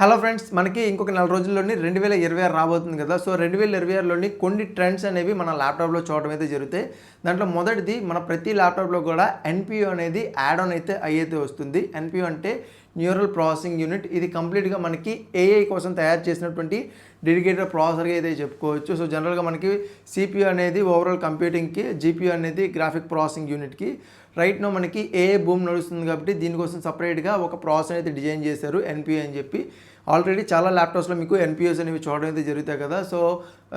Hello friends, మనకి ఇంకొక 4 రోజుల్లోని 2026 రాబోతుంది కదా. సో 2026లోని కొన్ని ట్రెండ్స్ అనేవి మన ల్యాప్టాప్లో చూడడం అయితే జరుగుతాయి. దాంట్లో మొదటిది, మన ప్రతి ల్యాప్టాప్లో కూడా ఎన్పియు అనేది యాడ్ ఆన్ అయితే వస్తుంది. ఎన్పియు అంటే న్యూరల్ ప్రాసెసింగ్ యూనిట్. ఇది కంప్లీట్గా మనకి ఏఐ కోసం తయారు చేసినటువంటి డెడికేటెడ్ ప్రాసెసర్గా అయితే చెప్పుకోవచ్చు. సో జనరల్గా మనకి సిపియు అనేది ఓవరాల్ కంప్యూటింగ్కి, జీపీయూ అనేది గ్రాఫిక్ ప్రాసెసింగ్ యూనిట్కి. రైట్ నో మనకి ఏఐ బూమ్ నడుస్తుంది కాబట్టి దీనికోసం సపరేట్గా ఒక ప్రాసెసర్ అయితే డిజైన్ చేశారు, ఎన్పియు అని చెప్పి. ఆల్రెడీ చాలా ల్యాప్టాప్స్లో మీకు ఎన్పియూస్ అనేవి చూడడం అయితే జరుగుతాయి కదా. సో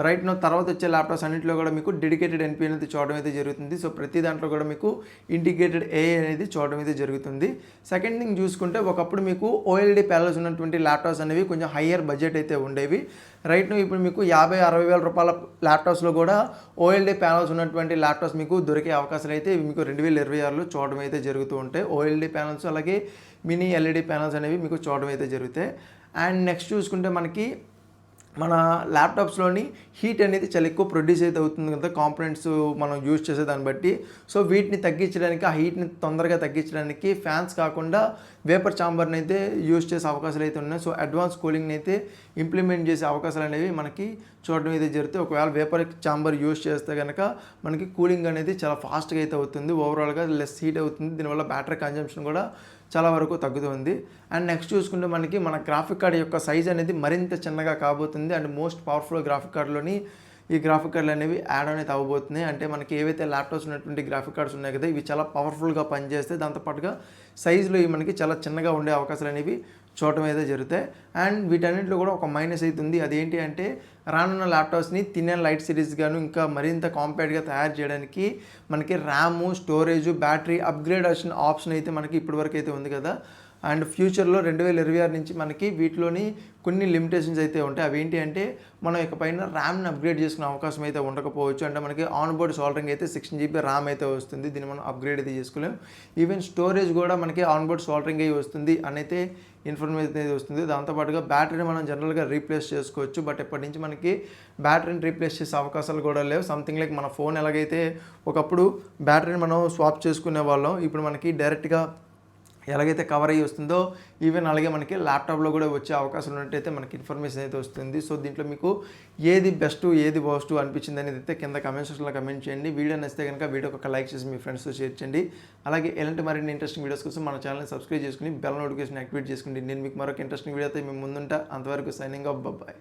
రైట్ నో తర్వాత వచ్చే ల్యాప్టాప్స్ అన్నింటిలో కూడా మీకు డెడికేటెడ్ ఎన్పియూ అనేది చూడడం అయితే జరుగుతుంది. సో ప్రతి దాంట్లో కూడా మీకు ఇంటిగ్రేటెడ్ ఏఐ అనేది చూడడం అయితే జరుగుతుంది. సెకండ్ థింగ్ చూసుకుంటే, ఒకప్పుడు మీకు ఓఎల్ఈడి ప్యానల్స్ ఉన్నటువంటి ల్యాప్టాప్స్ అనేవి కొంచెం హయ్యర్ బడ్జెట్ అయితే ఉండేవి. రైట్ నో ఇప్పుడు మీకు 50-60 వేల రూపాయల ల్యాప్టాప్స్లో కూడా ఓఎల్ఈడి ప్యానల్స్ ఉన్నటువంటి ల్యాప్టాప్స్ మీకు దొరికే అవకాశాలు అయితే మీకు 2026లో చూడడం అయితే జరుగుతూ ఉంటాయి. ఓఎల్ఈడి ప్యానల్స్ అలాగే మినీ ఎల్ఈడి ప్యానల్స్ అనేవి మీకు చూడడం అయితే జరుగుతాయి. అండ్ నెక్స్ట్ చూసుకుంటే, మనకి మన ల్యాప్టాప్స్లోని హీట్ అనేది చాలా ఎక్కువ ప్రొడ్యూస్ అయితే అవుతుంది కదా, కాంపోనెంట్స్ మనం యూజ్ చేసే దాన్ని బట్టి. సో వీటిని తగ్గించడానికి, ఆ హీట్ని తొందరగా తగ్గించడానికి ఫ్యాన్స్ కాకుండా వేపర్ ఛాంబర్ని అయితే యూజ్ చేసే అవకాశాలు అయితే ఉన్నాయి. సో అడ్వాన్స్ కూలింగ్ని అయితే ఇంప్లిమెంట్ చేసే అవకాశాలు అనేవి మనకి చూడడం అయితే జరుగుతాయి. ఒకవేళ వేపర్ ఛాంబర్ యూజ్ చేస్తే కనుక మనకి కూలింగ్ అనేది చాలా ఫాస్ట్గా అయితే అవుతుంది, ఓవరాల్గా లెస్ హీట్ అవుతుంది. దీనివల్ల బ్యాటరీ కన్జంప్షన్ కూడా చాలా వరకు తగ్గుతుంది. అండ్ నెక్స్ట్ చూసుకుంటే, మనకి మన గ్రాఫిక్ కార్డ్ యొక్క సైజ్ అనేది మరింత చిన్నగా కాబోతుంది. అండ్ మోస్ట్ పవర్ఫుల్ గ్రాఫిక్ కార్డులోని ఈ గ్రాఫిక్ కార్డులు అనేవి యాడ్ ఆన్ అయితే అవ్వబోతున్నాయి. అంటే మనకి ఏవైతే ల్యాప్టాప్స్ ఉన్నటువంటి గ్రాఫిక్ కార్డ్స్ ఉన్నాయి కదా, ఇవి చాలా పవర్ఫుల్గా పనిచేస్తే దాంతోపాటుగా సైజులో ఇవి మనకి చాలా చిన్నగా ఉండే అవకాశాలు అనేవి చూడటం అయితే జరుగుతాయి. అండ్ వీటన్నింటిలో కూడా ఒక మైనస్ అవుతుంది. అదేంటి అంటే, రానున్న ల్యాప్టాప్స్ని థిన్ అండ్ లైట్ సిరీస్ గాను ఇంకా మరింత కాంపాక్ట్గా తయారు చేయడానికి మనకి RAM, storage, battery upgrade option అయితే మనకి ఇప్పటివరకు అయితే ఉంది కదా. అండ్ ఫ్యూచర్లో 2026 నుంచి మనకి వీటిలోని కొన్ని లిమిటేషన్స్ అయితే ఉంటాయి. అవి ఏంటి అంటే, మనం ఇక పైన ర్యామ్ని అప్గ్రేడ్ చేసుకునే అవకాశం అయితే ఉండకపోవచ్చు. అంటే మనకి ఆన్ బోర్డ్ సోల్డరింగ్ అయితే 16 GB ర్యామ్ అయితే వస్తుంది, దీన్ని మనం అప్గ్రేడ్ అయితే చేసుకోలేం. ఈవెన్ స్టోరేజ్ కూడా మనకి ఆన్ బోర్డ్ సోల్డరింగ్ అయ్యి వస్తుంది అనైతే ఇన్ఫర్మేషన్ అయితే వస్తుంది. దాంతోపాటుగా బ్యాటరీని మనం జనరల్గా రీప్లేస్ చేసుకోవచ్చు. బట్ ఇప్పటి నుంచి మనకి బ్యాటరీని రీప్లేస్ చేసే అవకాశాలు కూడా లేవు. సంథింగ్ లైక్ మన ఫోన్ ఎలాగైతే ఒకప్పుడు బ్యాటరీని మనం స్వాప్ చేసుకునే వాళ్ళం, ఇప్పుడు మనకి డైరెక్ట్గా ఎలాగైతే కవర్ అయ్యి వస్తుందో, ఈవెన్ అలాగే మనకి ల్యాప్టాప్లో కూడా వచ్చే అవకాశం ఉన్నట్టయితే మనకి ఇన్ఫర్మేషన్ అయితే వస్తుంది. సో దీంట్లో మీకు ఏది బెస్ట్, ఏది వర్స్ట్ అనిపించింది అనేది అయితే కింద కమెంట్ సెక్షన్లో కమెంట్ చేయండి. వీడియో నచ్చితే కనుక వీడియోకి ఒక లైక్ చేసి మీ ఫ్రెండ్స్తో షేర్ చేయండి. అలాగే ఇలాంటి మరిన్ని ఇంట్రెస్టింగ్ వీడియోస్ కోసం మన ఛానల్ని సబ్స్క్రైబ్ చేసుకుని బెల్ నోటిఫికేషన్ యాక్టివేట్ చేసుకోండి. నేను మీకు మరొక ఇంట్రెస్టింగ్ వీడియో అయితే మేము ముందుంటా. అంతవరకు సైనింగ్ ఆఫ్, బాయ్.